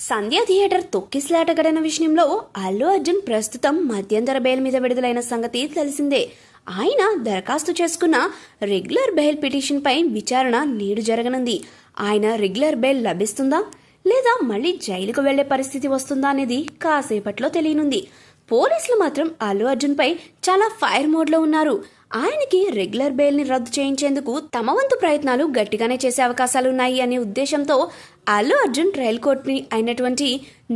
సంధ్య theatre తొక్కిసలాట ఘటన విషయంలో అల్లు అర్జున్ ప్రస్తుతం మధ్యంతర బెయిల్ మీద విడుదలైన సంగతి తెలిసిందే. ఆయన దరఖాస్తు చేసుకున్న రెగ్యులర్ బెయిల్ పిటిషన్ పై విచారణ నేడు జరగనుంది. ఆయన రెగ్యులర్ బెయిల్ లభిస్తుందా లేదా మళ్ళీ జైలుకు వెళ్లే పరిస్థితి వస్తుందా అనేది కాసేపట్లో తెలియనుంది. పోలీసులు మాత్రం అల్లు అర్జున్ పై చాలా ఫైర్ మోడ్ లో ఉన్నారు. ఆయనకి రెగ్యులర్ బెయిల్ ని రద్దు చేయించేందుకు తమ వంతు ప్రయత్నాలు గట్టిగానే చేసే అవకాశాలున్నాయి అనే ఉద్దేశంతో అల్లు అర్జున్ ట్రయల్ కోర్టుని అయినటువంటి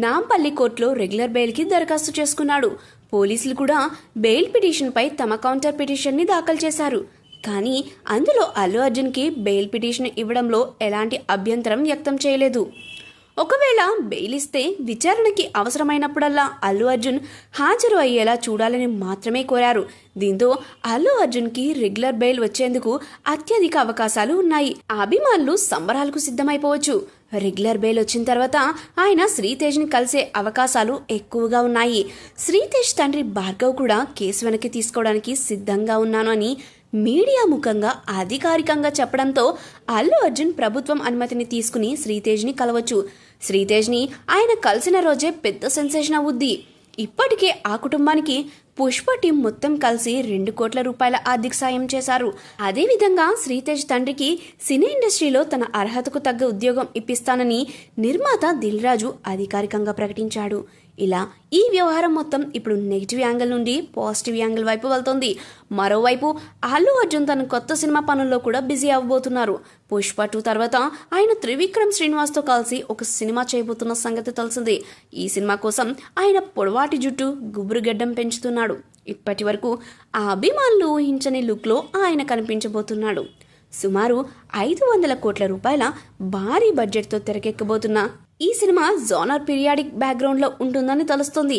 నాంపల్లి కోర్టులో రెగ్యులర్ బెయిల్ కి దరఖాస్తు చేసుకున్నాడు. పోలీసులు కూడా బెయిల్ పిటిషన్ పై తమ కౌంటర్ పిటిషన్ ని దాఖలు చేశారు. కానీ అందులో అల్లు అర్జున్ కి బెయిల్ పిటిషన్ ఇవ్వడంలో ఎలాంటి అభ్యంతరం వ్యక్తం చేయలేదు. ఒకవేళ బెయిల్ ఇస్తే విచారణకి అవసరమైనప్పుడల్లా అల్లు అర్జున్ హాజరు అయ్యేలా చూడాలని మాత్రమే కోరారు. దీంతో అల్లు అర్జున్ కి రెగ్యులర్ బెయిల్ వచ్చేందుకు అత్యధిక అవకాశాలు ఉన్నాయి. అభిమానులు సంబరాలకు సిద్ధమైపోవచ్చు. రెగ్యులర్ బెయిల్ వచ్చిన తర్వాత ఆయన శ్రీతేజ్ ని కలిసే అవకాశాలు ఎక్కువగా ఉన్నాయి. శ్రీతేజ్ తండ్రి భార్గవ్ కూడా కేసు వెనక్కి తీసుకోవడానికి సిద్ధంగా ఉన్నాను అని మీడియా ముఖంగా అధికారికంగా చెప్పడంతో అల్లు అర్జున్ ప్రభుత్వం అనుమతిని తీసుకుని శ్రీతేజ్ ని కలవచ్చు. శ్రీతేజ్ ని ఆయన కలిసిన రోజే పెద్ద సెన్సేషన్ అవుద్ది. ఇప్పటికే ఆ కుటుంబానికి పుష్ప టీం మొత్తం కలిసి 2 కోట్ల రూపాయల ఆర్థిక సాయం చేశారు. అదేవిధంగా శ్రీతేజ్ తండ్రికి సినీ ఇండస్ట్రీలో తన అర్హతకు తగ్గ ఉద్యోగం ఇప్పిస్తానని నిర్మాత దిల్ రాజు అధికారికంగా ప్రకటించాడు. ఇలా ఈ వ్యవహారం మొత్తం ఇప్పుడు నెగిటివ్ యాంగిల్ నుండి పాజిటివ్ యాంగిల్ వైపు వెళ్తోంది. మరోవైపు అల్లు అర్జున్ తన కొత్త సినిమా పనుల్లో కూడా బిజీ అవ్వబోతున్నారు. పుష్ప 2 తర్వాత ఆయన త్రివిక్రమ్ శ్రీనివాస్ తో కలిసి ఒక సినిమా చేయబోతున్న సంగతి తెలిసిందే. ఈ సినిమా కోసం ఆయన పొడవాటి జుట్టు గుబురు గడ్డం పెంచుతున్నాడు. ఇప్పటి వరకు ఆ అభిమానులు ఊహించని లుక్ లో ఆయన కనిపించబోతున్నాడు. సుమారు 500 కోట్ల రూపాయల భారీ బడ్జెట్ తో తెరకెక్కబోతున్న ఈ సినిమా జోనర్ పీరియాడిక్ బ్యాక్గ్రౌండ్ లో ఉంటుందని తెలుస్తోంది.